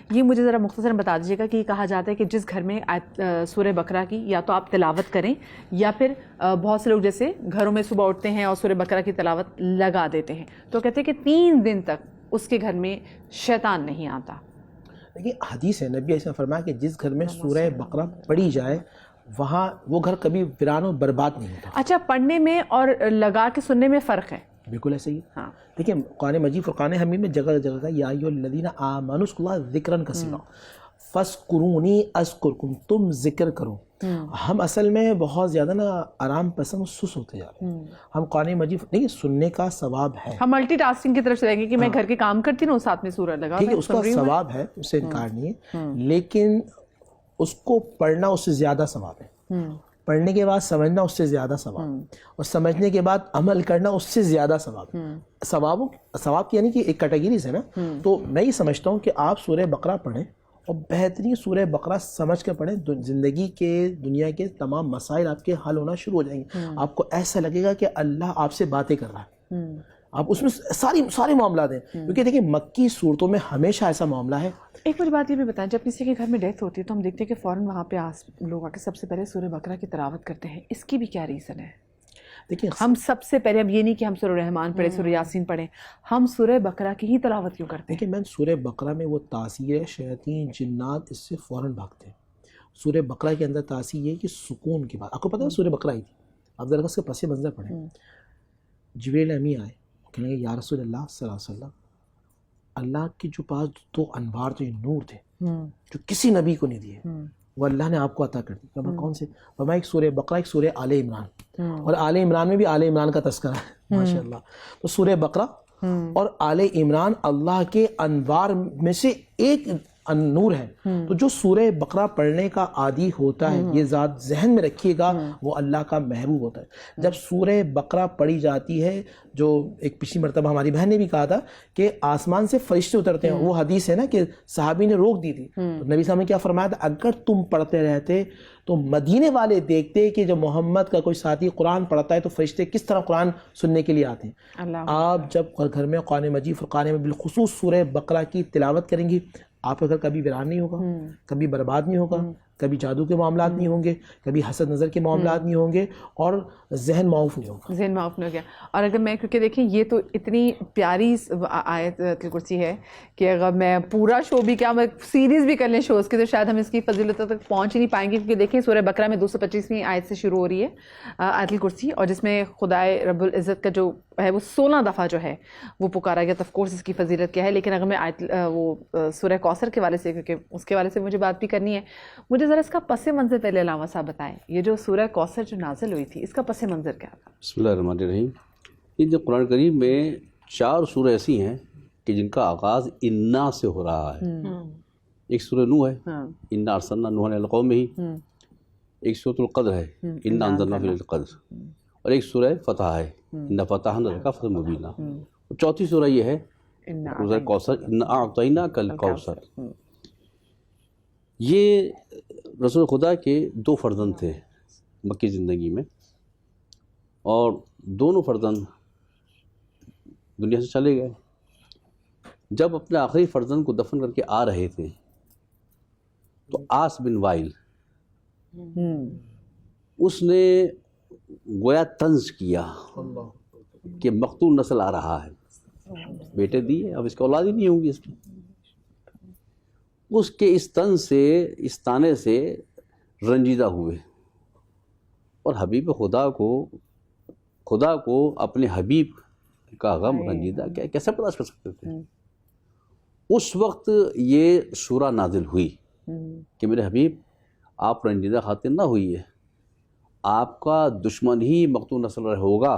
یہ مجھے ذرا مختصراً بتا دیجیے گا کہ یہ کہا جاتا ہے کہ جس گھر میں سورہ بقرہ کی یا تو آپ تلاوت کریں یا پھر بہت سے لوگ جیسے گھروں میں صبح اٹھتے ہیں اور سورہ بقرہ کی تلاوت لگا دیتے ہیں تو کہتے ہیں کہ 3 دن تک اس کے گھر میں شیطان نہیں آتا. دیکھیے حدیث ہے، نبی علیہ فرمایا کہ جس گھر میں سورہ بقرہ پڑھی جائے وہاں وہ گھر کبھی ویران و برباد نہیں ہوتا. اچھا، پڑھنے میں اور لگا کے سننے میں فرق ہے؟ بالکل ایسے ہی. ہاں دیکھیں قرآن مجید فرقان حمید میں جگہ جگہ کا یا ایھا الذین آمنوا اذکروا اللہ ذکرا کثیرا فاذکرونی اذکرکم، تم ذکر کرو. ہم اصل میں بہت زیادہ نا آرام پسند سست ہوتے جا رہے ہیں. ہم قرآن مجید نہیں سننے کا ثواب ہے، ہم ملٹی ٹاسکنگ کی طرف چلیں گے کہ میں گھر کے کام کرتی ہوں ساتھ میں سورہ لگا، ٹھیک ہے اس کا ثواب ہے، اس سے انکار نہیں ہے، لیکن اس کو پڑھنا اس سے زیادہ ثواب ہے. پڑھنے کے بعد سمجھنا اس سے زیادہ ثواب، اور سمجھنے کے بعد عمل کرنا اس سے زیادہ ثواب. ثواب کی یعنی کہ ایک کیٹیگریز ہے نا. تو میں یہ سمجھتا ہوں کہ آپ سورہ بقرہ پڑھیں اور بہترین سورہ بقرہ سمجھ کے پڑھیں، زندگی کے دنیا کے تمام مسائل آپ کے حل ہونا شروع ہو جائیں گے. آپ کو ایسا لگے گا کہ اللہ آپ سے باتیں کر رہا ہے. آپ اس میں سارے معاملات ہیں، کیونکہ دیکھیں مکی صورتوں میں ہمیشہ ایسا معاملہ ہے. ایک مجھے بات یہ بھی بتائیں، جب کسی کے گھر میں ڈیتھ ہوتی ہے تو ہم دیکھتے ہیں کہ فوراً وہاں پہ لوگ آ کے سب سے پہلے سورہ بقرہ کی تلاوت کرتے ہیں، اس کی بھی کیا ریزن ہے؟ دیکھیں ہم سب سے پہلے اب یہ نہیں کہ ہم سورہ رحمان پڑھیں، سورہ یاسین پڑھیں، ہم سورہ بقرہ کی ہی تلاوت کیوں کرتے ہیں؟ دیکھیں میں سورہ بقرہ میں وہ تاثیر ہے، شیاطین جنات اس سے فوراً بھاگتے ہیں. سورہ بقرہ کے اندر تاثیر یہ ہے کہ سکون کی بات. آپ کو پتہ ہے سورہ بقرہ ہی تھی، آپ ذرا اس کے پس منظر پڑھیں. جبریل امی آئے، کہنے لگے یا رسول اللہ صلی اللہ علیہ وسلم، اللہ کے جو پاس 2 انوار تھے، نور تھے جو کسی نبی کو نہیں دیے، وہ اللہ نے آپ کو عطا کر دی. کون سے؟ فرمایا ایک سورہ بقرہ، ایک سورہ آل عمران. اور آل عمران میں بھی آل عمران کا تذکرہ ہے ماشاء اللہ. تو سورہ بقرہ اور آل عمران اللہ کے انوار میں سے ایک نور ہے. تو جو سورہ بقرہ پڑھنے کا عادی ہوتا ہے، یہ ذات ذہن میں رکھیے گا، وہ اللہ کا محبوب ہوتا ہے. جب سورہ بقرہ پڑھی جاتی ہے، جو ایک پچھلی مرتبہ ہماری بہن نے بھی کہا تھا کہ آسمان سے فرشتے اترتے ہیں، وہ حدیث ہے نا کہ صحابی نے روک دی تھی، تو نبی صاحب نے کیا فرمایا تھا، اگر تم پڑھتے رہتے تو مدینے والے دیکھتے کہ جب محمد کا کوئی ساتھی قرآن پڑھتا ہے تو فرشتے کس طرح قرآن سننے کے لیے آتے ہیں. آپ جب گھر میں قرآن مجید فرقان میں بالخصوص سورہ بقرہ کی تلاوت کریں گی، آپ کا گھر کبھی ویران نہیں ہوگا، کبھی برباد نہیں ہوگا، کبھی جادو کے معاملات نہیں ہوں گے، کبھی حسد نظر کے معاملات نہیں ہوں گے، اور ذہن معاف نہیں ہوگا. ذہن معاف نہیں ہو گیا. اور اگر میں کیونکہ دیکھیں یہ تو اتنی پیاری آیت کرسی ہے کہ اگر میں پورا شو بھی کیا میں سیریز بھی کر لیں شوز کی تو شاید ہم اس کی فضیلتوں تک پہنچ ہی نہیں پائیں گے. کیونکہ دیکھیں سورہ بقرہ میں 225ویں آیت سے شروع ہو رہی ہے آیت الکرسی، اور جس میں خدائے رب العزت کا جو ہے وہ 16 دفعہ جو ہے وہ پکارا گیا. آف کورس اس کی فضیلت کیا ہے، لیکن اگر میں وہ سورہ کوثر کے والے سے، کیونکہ اس کے والے سے مجھے بات بھی کرنی ہے، مجھے ذرا اس کا پس منظر پہلے علامہ صاحب بتائیں. یہ جو سورہ کوثر جو نازل ہوئی تھی، اس کا پس منظر کیا تھا؟ بسم اللہ الرحمن الرحیم. یہ جو قرآن کریم میں 4 سورہ ایسی ہیں کہ جن کا آغاز انا سے ہو رہا ہے. ایک سورہ نوح ہے، انا ارسلنا نوحا الی قومہ. ایک سورۃ القدر ہے، انا انزلنا فی القدر. اور ایک سورہ فتح ہے، انا فتحنا لک فتحا مبینا. اور چوتھی سورہ یہ ہے سورہ کوثر، انا اعطیناک الکوثر. یہ رسول خدا کے 2 فرزند تھے مکی زندگی میں، اور دونوں فرزند دنیا سے چلے گئے. جب اپنے آخری فرزند کو دفن کر کے آ رہے تھے تو آس بن وائل اس نے گویا طنز کیا کہ مقتول نسل آ رہا ہے، بیٹے دیے، اب اس کی اولاد ہی نہیں ہوگی. اس کے اس طنز سے، اس طعنے سے رنجیدہ ہوئے، اور حبیب خدا کو اپنے حبیب کا غم رنجیدہ کیسے برداشت کر سکتے تھے. اس وقت یہ سورہ نازل ہوئی کہ میرے حبیب آپ رنجیدہ خاطر نہ ہوئیے، آپ کا دشمن ہی مقتول نسل ہوگا.